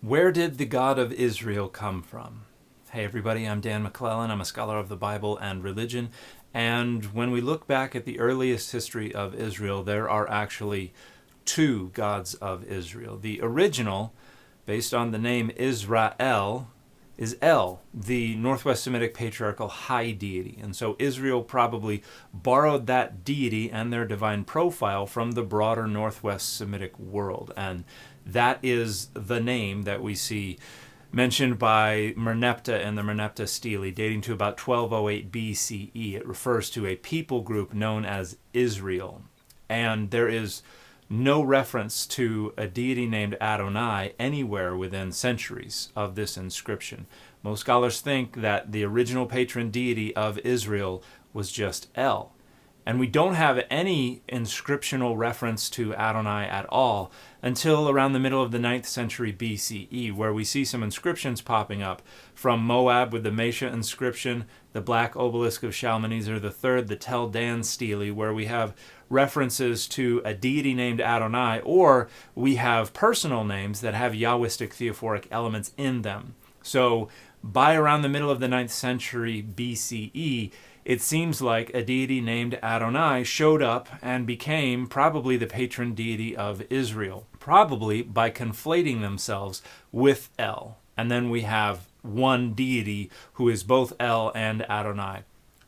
Where did the God of Israel come from? Hey everybody, I'm Dan McClellan. I'm a scholar of the Bible and religion. And when we look back at the earliest history of Israel, there are actually two gods of Israel. The original, based on the name Israel, is El, the Northwest Semitic patriarchal high deity. And so Israel probably borrowed that deity and their divine profile from the broader Northwest Semitic world. And that is the name that we see mentioned by Merneptah in the Merneptah Stele, dating to about 1208 BCE. It refers to a people group known as Israel. And there is no reference to a deity named Adonai anywhere within centuries of this inscription. Most scholars think that the original patron deity of Israel was just El. And we don't have any inscriptional reference to Adonai at all until around the middle of the 9th century BCE, where we see some inscriptions popping up from Moab with the Mesha inscription, the black obelisk of Shalmaneser III, the Tel Dan stele, where we have references to a deity named Adonai, or we have personal names that have Yahwistic theophoric elements in them. So by around the middle of the 9th century BCE, it seems like a deity named Adonai showed up and became probably the patron deity of Israel, probably by conflating themselves with El. And then we have one deity who is both El and Adonai.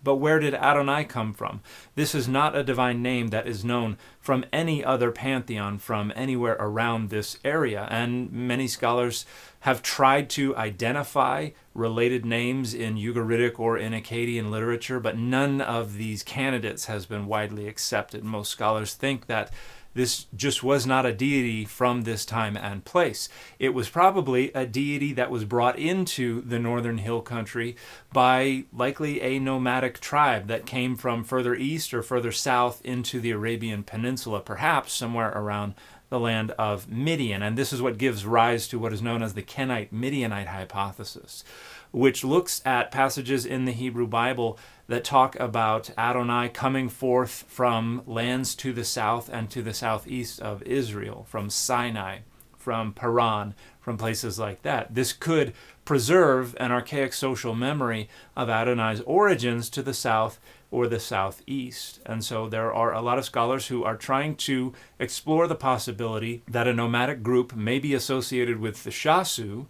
But where did Adonai come from? This is not a divine name that is known from any other pantheon from anywhere around this area. And many scholars have tried to identify related names in Ugaritic or in Akkadian literature, but none of these candidates has been widely accepted. Most scholars think that this just was not a deity from this time and place. It was probably a deity that was brought into the northern hill country by likely a nomadic tribe that came from further east or further south into the Arabian Peninsula, perhaps somewhere around the land of Midian. And this is what gives rise to what is known as the Kenite-Midianite hypothesis, which looks at passages in the Hebrew Bible that talk about Adonai coming forth from lands to the south and to the southeast of Israel, from Sinai, from Paran, from places like that. This could preserve an archaic social memory of Adonai's origins to the south or the southeast. And so there are a lot of scholars who are trying to explore the possibility that a nomadic group may be associated with the Shasu,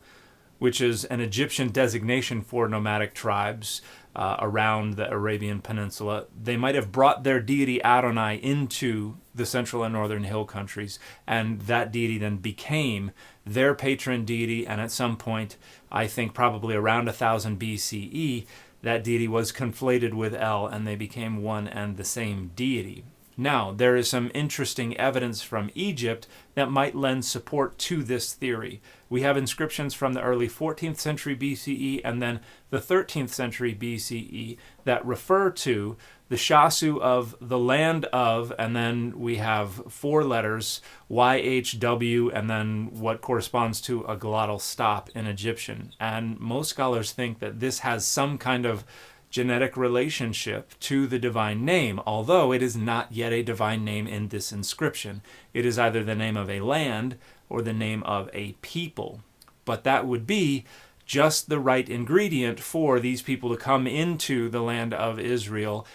which is an Egyptian designation for nomadic tribes around the Arabian Peninsula. They might have brought their deity Adonai into the central and northern hill countries, and that deity then became their patron deity, and at some point, I think probably around 1000 BCE, that deity was conflated with El, and they became one and the same deity. Now, there is some interesting evidence from Egypt that might lend support to this theory. We have inscriptions from the early 14th century BCE and then the 13th century BCE that refer to the Shasu of the land of, and then we have four letters, YHW, and then what corresponds to a glottal stop in Egyptian. And most scholars think that this has some kind of genetic relationship to the divine name, although it is not yet a divine name in this inscription. It is either the name of a land or the name of a people. But that would be just the right ingredient for these people to come into the land of Israel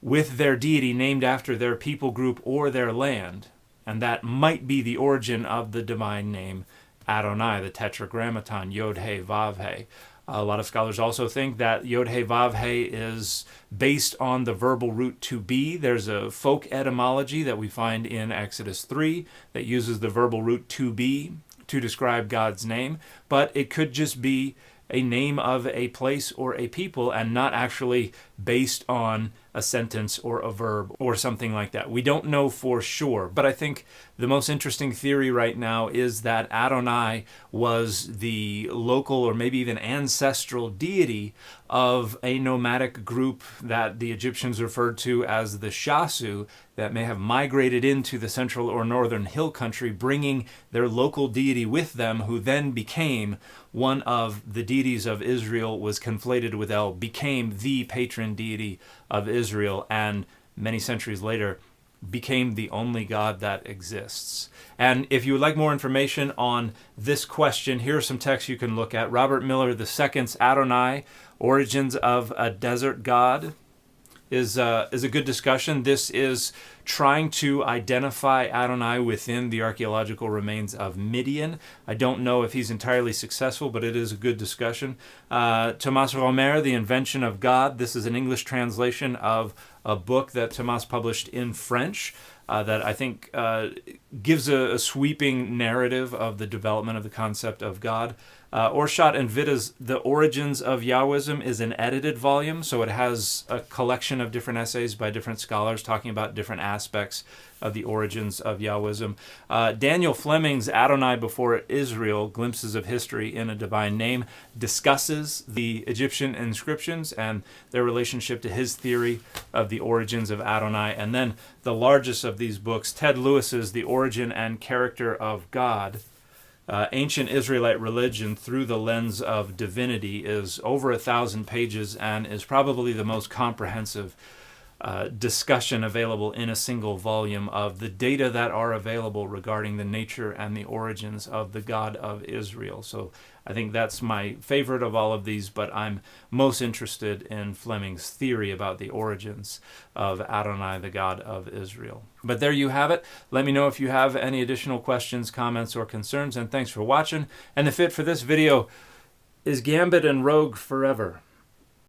with their deity named after their people group or their land. And that might be the origin of the divine name Adonai, the tetragrammaton, Yod-He, Vav-He. A lot of scholars also think that Yod-He Vav-He is based on the verbal root to be. There's a folk etymology that we find in Exodus 3 that uses the verbal root to be to describe God's name, but it could just be a name of a place or a people and not actually based on a sentence or a verb or something like that. We don't know for sure, but I think the most interesting theory right now is that Adonai was the local or maybe even ancestral deity of a nomadic group that the Egyptians referred to as the Shasu that may have migrated into the central or northern hill country, bringing their local deity with them, who then became one of the deities of Israel, was conflated with El, became the patron deity of Israel, and many centuries later became the only God that exists. And if you would like more information on this question, here are some texts you can look at. Robert Miller II's Adonai, Origins of a Desert God, is a good discussion. This is trying to identify Adonai within the archaeological remains of Midian. I don't know if he's entirely successful, but it is a good discussion. Thomas Romer, The Invention of God. This is an English translation of a book that Thomas published in French that I think gives a sweeping narrative of the development of the concept of God. Orshat and Vitta's The Origins of Yahwism is an edited volume, so it has a collection of different essays by different scholars talking about different aspects of the origins of Yahwism. Daniel Fleming's Adonai Before Israel, Glimpses of History in a Divine Name, discusses the Egyptian inscriptions and their relationship to his theory of the origins of Adonai. And then the largest of these books, Ted Lewis's The Origin and Character of God, Ancient Israelite Religion Through the Lens of Divinity, is over 1,000 pages and is probably the most comprehensive discussion available in a single volume of the data that are available regarding the nature and the origins of the God of Israel. So I think that's my favorite of all of these, but I'm most interested in Fleming's theory about the origins of Adonai, the God of Israel. But there you have it. Let me know if you have any additional questions, comments, or concerns, and thanks for watching. And the fit for this video is Gambit and Rogue Forever.